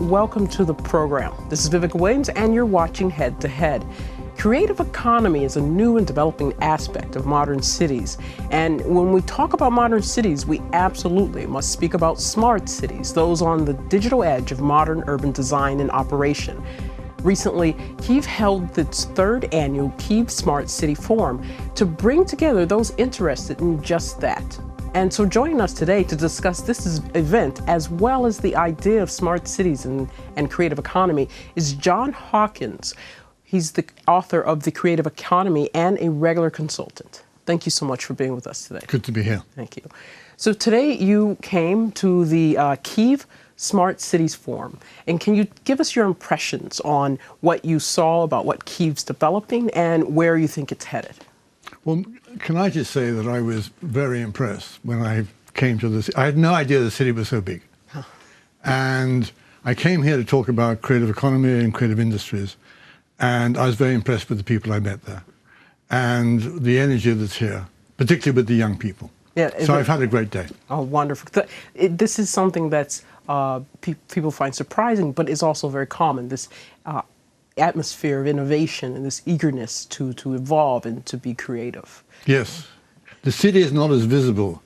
welcome to the program. This is Vivica Williams, and you're watching Head to Head. Creative economy is a new and developing aspect of modern cities. And when we talk about modern cities, we absolutely must speak about smart cities, those on the digital edge of modern urban design and operation. Recently, Kyiv held its third annual Kyiv Smart City Forum to bring together those interested in just that. And so joining us today to discuss this event, as well as the idea of smart cities and creative economy, is John Hawkins. He's the author of The Creative Economy and a regular consultant. Thank you so much for being with us today. Good to be here. Thank you. So today you came to the Kyiv Smart Cities Forum. And can you give us your impressions on what you saw about what Kyiv's developing and where you think it's headed? Well, can I just say that I was very impressed when I came to this. I had no idea the city was so big. Huh. And I came here to talk about creative economy and creative industries. And I was very impressed with the people I met there and the energy that's here, particularly with the young people. Yeah, so I've had a great day. Oh, wonderful. This is something that's people find surprising, but is also very common, this atmosphere of innovation and this eagerness to evolve and to be creative. Yes. The city is not as visible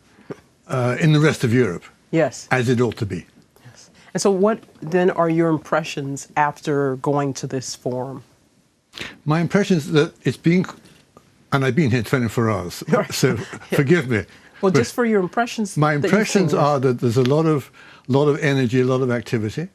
in the rest of Europe as it ought to be. Yes. And so what then are your impressions after going to this forum? My impression is that it's been, and I've been here 24 hours, so forgive me. Well, just for your impressions. My impressions are that there's a lot of energy, a lot of activity,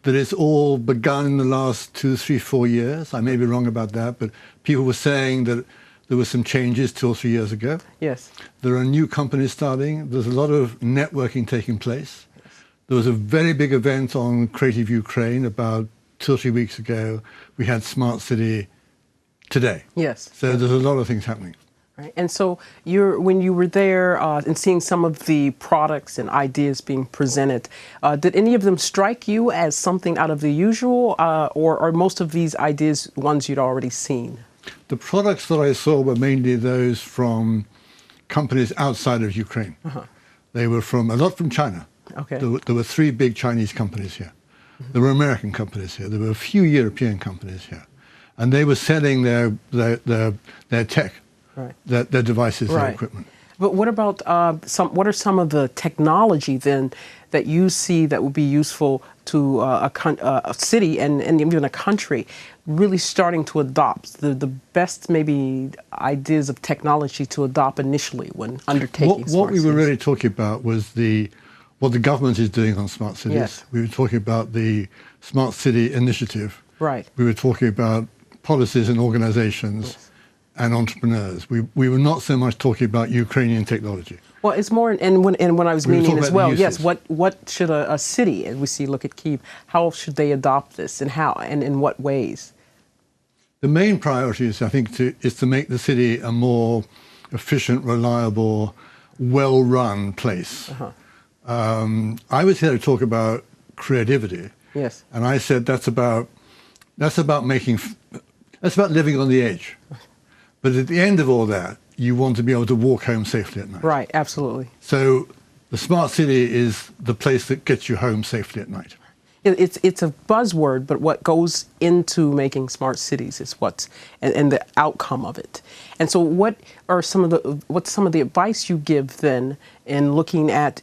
that it's all begun in the last 2, 3, 4 years. I may be wrong about that, but people were saying that there were some changes 2 or 3 years ago. Yes. There are new companies starting. There's a lot of networking taking place. Yes. There was a very big event on Creative Ukraine about 2 or 3 weeks ago. We had Smart City today. Yes. So there's a lot of things happening. Right. And so when you were there and seeing some of the products and ideas being presented, did any of them strike you as something out of the usual, or are most of these ideas ones you'd already seen? The products that I saw were mainly those from companies outside of Ukraine. Uh-huh. They were a lot from China. Okay. There were 3 big Chinese companies here. Mm-hmm. There were American companies here. There were a few European companies here. And they were selling their tech. Right. Their devices, their equipment. But what about what are some of the technology then that you see that would be useful to a city and even a country really starting to adopt the best maybe ideas of technology to adopt initially when undertaking what we were really talking about was what the government is doing on smart cities. Yes. We were talking about the Smart City Initiative. Right. We were talking about policies and organizations. Yes. And entrepreneurs. We were not so much talking about Ukrainian technology. Well, it's more, and when I was meaning as well, yes, what should a city, as we see, look at Kyiv, how should they adopt this and how, and in what ways? The main priority is, I think, is to make the city a more efficient, reliable, well-run place. Uh-huh. I was here to talk about creativity. Yes. And I said that's about living on the edge. But at the end of all that, you want to be able to walk home safely at night. Right, absolutely. So the smart city is the place that gets you home safely at night. It's a buzzword, but what goes into making smart cities is and the outcome of it. And so what's some of the advice you give then in looking at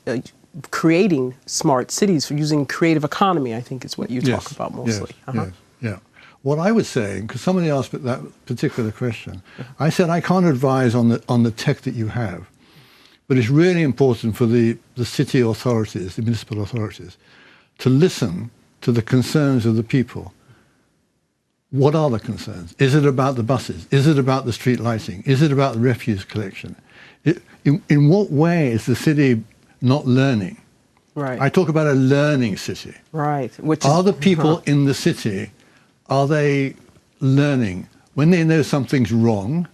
creating smart cities for using creative economy, I think is what you talk about mostly. Yes, uh-huh. Yes. What I was saying, because somebody asked me that particular question, I said I can't advise on the tech that you have, but it's really important for the city authorities, the municipal authorities, to listen to the concerns of the people. What are the concerns? Is it about the buses? Is it about the street lighting? Is it about the refuse collection? In what way is the city not learning? Right. I talk about a learning city. Right. Are the people in the city, are they learning? When they know something's wrong,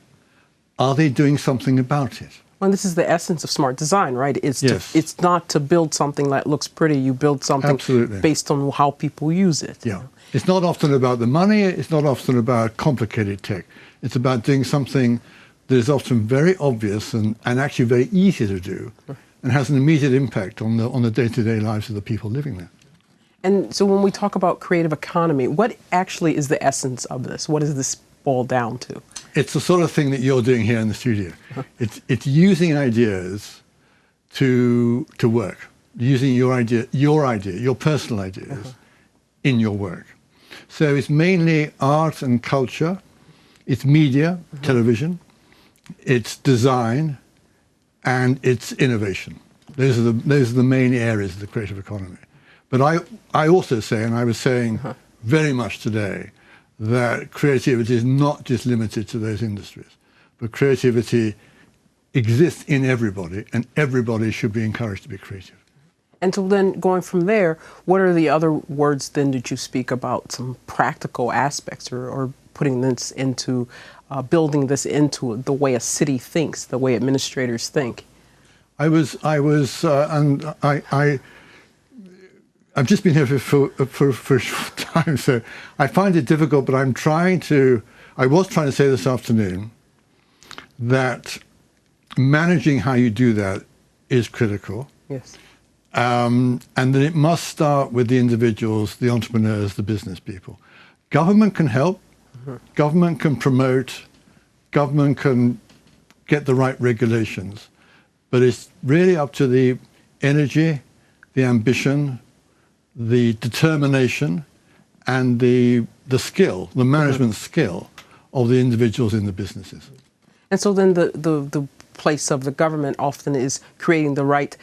are they doing something about it? Well, this is the essence of smart design, right? It's not to build something that looks pretty. You build something based on how people use it. Yeah. It's not often about the money. It's not often about complicated tech. It's about doing something that is often very obvious and actually very easy to do and has an immediate impact on the day-to-day lives of the people living there. And so when we talk about creative economy, what actually is the essence of this? What does this boil down to? It's the sort of thing that you're doing here in the studio. It's using ideas to work, using your personal ideas in your work. So it's mainly art and culture, it's media, television, it's design, and it's innovation. Those are the main areas of the creative economy. But I also say, and I was saying very much today, that creativity is not just limited to those industries, but creativity exists in everybody, and everybody should be encouraged to be creative. And so then going from there, what are the other words then that you speak about, some practical aspects or putting this into, building this into the way a city thinks, the way administrators think? I've just been here for a short time, so I find it difficult, but I was trying to say this afternoon that managing how you do that is critical. Yes. And that it must start with the individuals, the entrepreneurs, the business people. Government can help, government can promote, government can get the right regulations, but it's really up to the energy, the ambition, the determination, and the skill, the management skill of the individuals in the businesses. And so then the place of the government often is creating the right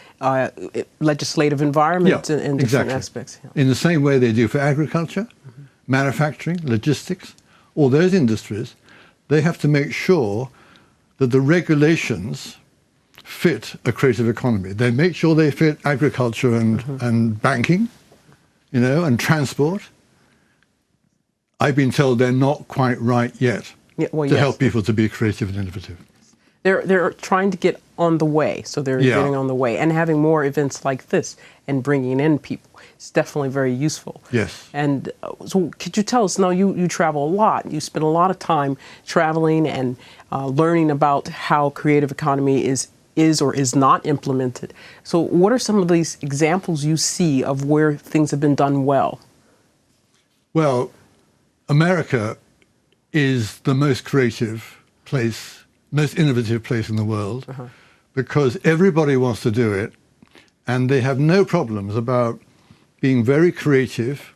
legislative environment in different aspects. Yeah. In the same way they do for agriculture, manufacturing, logistics, all those industries, they have to make sure that the regulations fit a creative economy. They make sure they fit agriculture and banking, and transport. I've been told they're not quite right yet to help people to be creative and innovative. They're trying to get on the way, so they're getting on the way. And having more events like this and bringing in people is definitely very useful. Yes. And so could you tell us, now you travel a lot. You spend a lot of time traveling and learning about how creative economy is or is not implemented. So what are some of these examples you see of where things have been done well? Well, America is the most creative place, most innovative place in the world, because everybody wants to do it, and they have no problems about being very creative,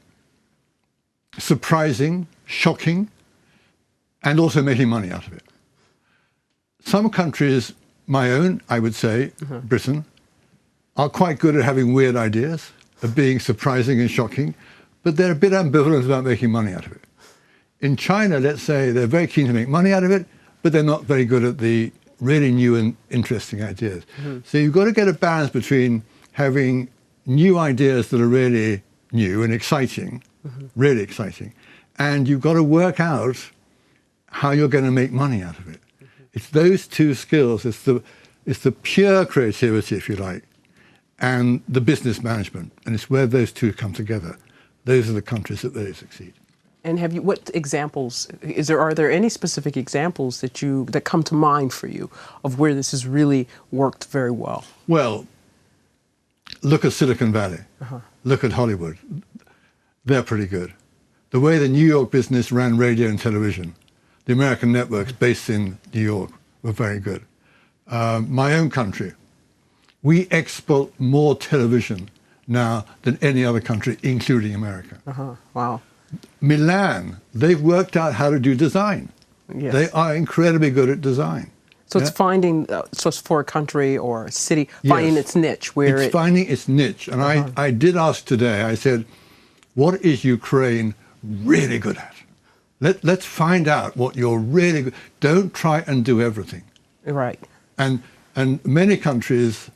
surprising, shocking, and also making money out of it. Some countries, my own, I would say, Britain, are quite good at having weird ideas, of being surprising and shocking, but they're a bit ambivalent about making money out of it. In China, let's say, they're very keen to make money out of it, but they're not very good at the really new and interesting ideas. So you've got to get a balance between having new ideas that are really new and exciting, really exciting, and you've got to work out how you're going to make money out of it. It's those two skills. It's the pure creativity, if you like, and the business management. And it's where those two come together. Those are the countries that really succeed. And what examples, are there any specific examples that come to mind for you of where this has really worked very well? Well, look at Silicon Valley. Look at Hollywood. They're pretty good. The way the New York business ran radio and television, the American networks based in New York were very good. My own country, we export more television now than any other country, including America. Wow. Milan, they've worked out how to do design. Yes. They are incredibly good at design. So it's finding, so it's for a country or a city, finding its niche. Finding its niche. And I did ask today, I said, what is Ukraine really good at? Let's find out what you're really good. Don't try and do everything. Right. And many countries,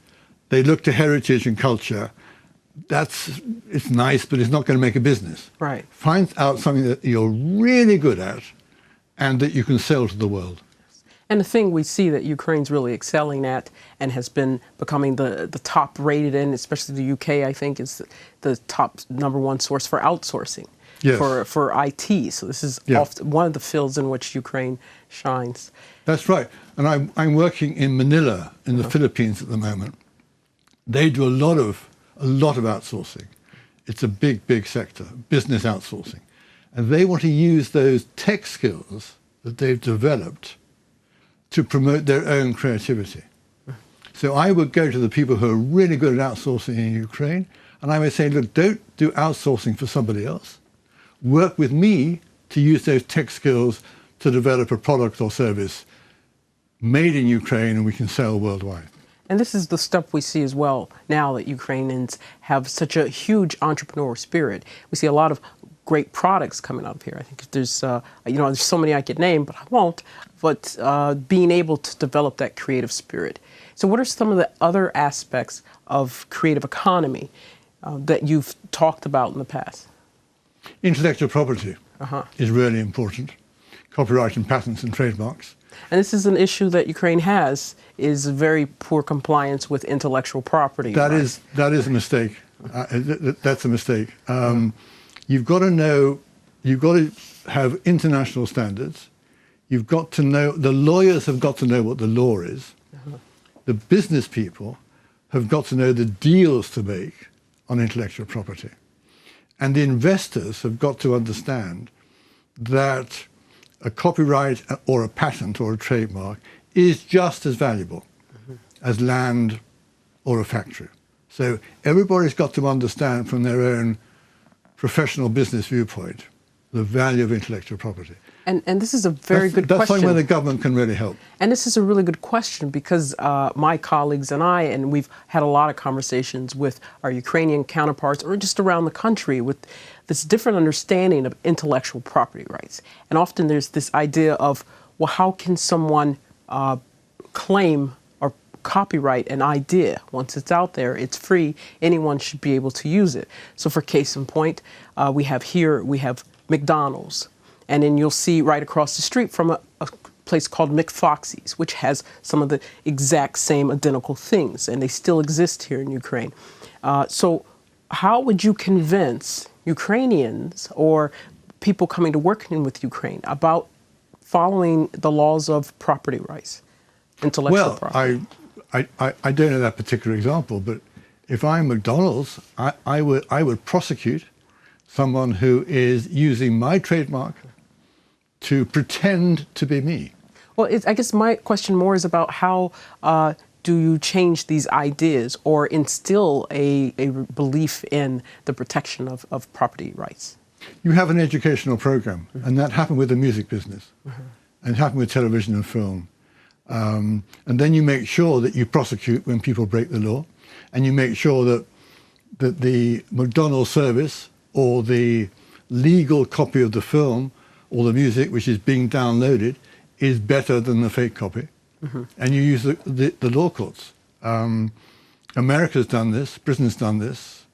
they look to heritage and culture. It's nice, but it's not going to make a business. Right. Find out something that you're really good at and that you can sell to the world. And the thing we see that Ukraine's really excelling at and has been becoming the top rated in, especially the UK, I think, is the top #1 source for outsourcing. Yes. For IT. So this is often one of the fields in which Ukraine shines. That's right. And I'm working in Manila in the Philippines at the moment. They do a lot of outsourcing It's a big, big sector, business outsourcing. And they want to use those tech skills that they've developed to promote their own creativity. So I would go to the people who are really good at outsourcing in Ukraine, and I would say, look, don't do outsourcing for somebody else. Work with me to use those tech skills to develop a product or service made in Ukraine and we can sell worldwide. And this is the stuff we see as well now that Ukrainians have such a huge entrepreneur spirit. We see a lot of great products coming out of here. I think there's, there's so many I could name, but I won't. But being able to develop that creative spirit. So what are some of the other aspects of creative economy that you've talked about in the past? Intellectual property is really important. Copyright and patents and trademarks. And this is an issue that Ukraine has, is very poor compliance with intellectual property. That is a mistake. That's a mistake. You've got to have international standards. You've got to know, the lawyers have got to know what the law is. The business people have got to know the deals to make on intellectual property. And the investors have got to understand that a copyright or a patent or a trademark is just as valuable as land or a factory. So everybody's got to understand from their own professional business viewpoint the value of intellectual property. And this is a very good question. That's something where the government can really help. And this is a really good question because my colleagues and we've had a lot of conversations with our Ukrainian counterparts or just around the country with this different understanding of intellectual property rights. And often there's this idea of, well, how can someone claim or copyright an idea? Once it's out there, it's free, anyone should be able to use it. So for case in point, we have McDonald's. And then you'll see right across the street from a place called McFoxy's, which has some of the exact same identical things, and they still exist here in Ukraine. So how would you convince Ukrainians or people coming to work with Ukraine about following the laws of property rights, intellectual property? I don't know that particular example, but if I'm McDonald's, I would prosecute someone who is using my trademark to pretend to be me. Well, I guess my question more is about how do you change these ideas or instill a belief in the protection of property rights? You have an educational program, and that happened with the music business, and it happened with television and film. And then you make sure that you prosecute when people break the law, and you make sure that the McDonald's service or the legal copy of the film or the music which is being downloaded is better than the fake copy. And you use the law courts. America's done this, Britain's done this,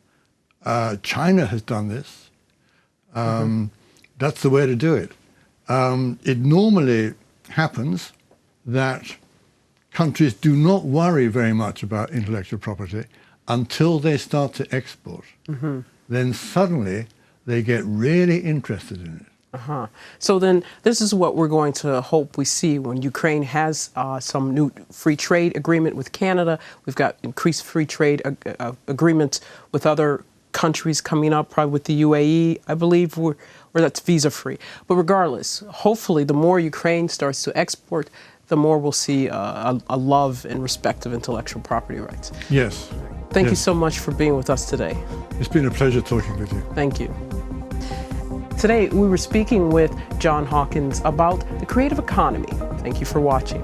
China has done this. That's the way to do it. It normally happens that countries do not worry very much about intellectual property until they start to export. Then suddenly they get really interested in it. So then this is what we're going to hope we see when Ukraine has some new free trade agreement with Canada. We've got increased free trade agreements with other countries coming up, probably with the UAE, I believe, where that's visa-free. But regardless, hopefully the more Ukraine starts to export, the more we'll see a love and respect of intellectual property rights. Yes. Thank you so much for being with us today. It's been a pleasure talking with you. Thank you. Today, we were speaking with John Hawkins about the creative economy. Thank you for watching.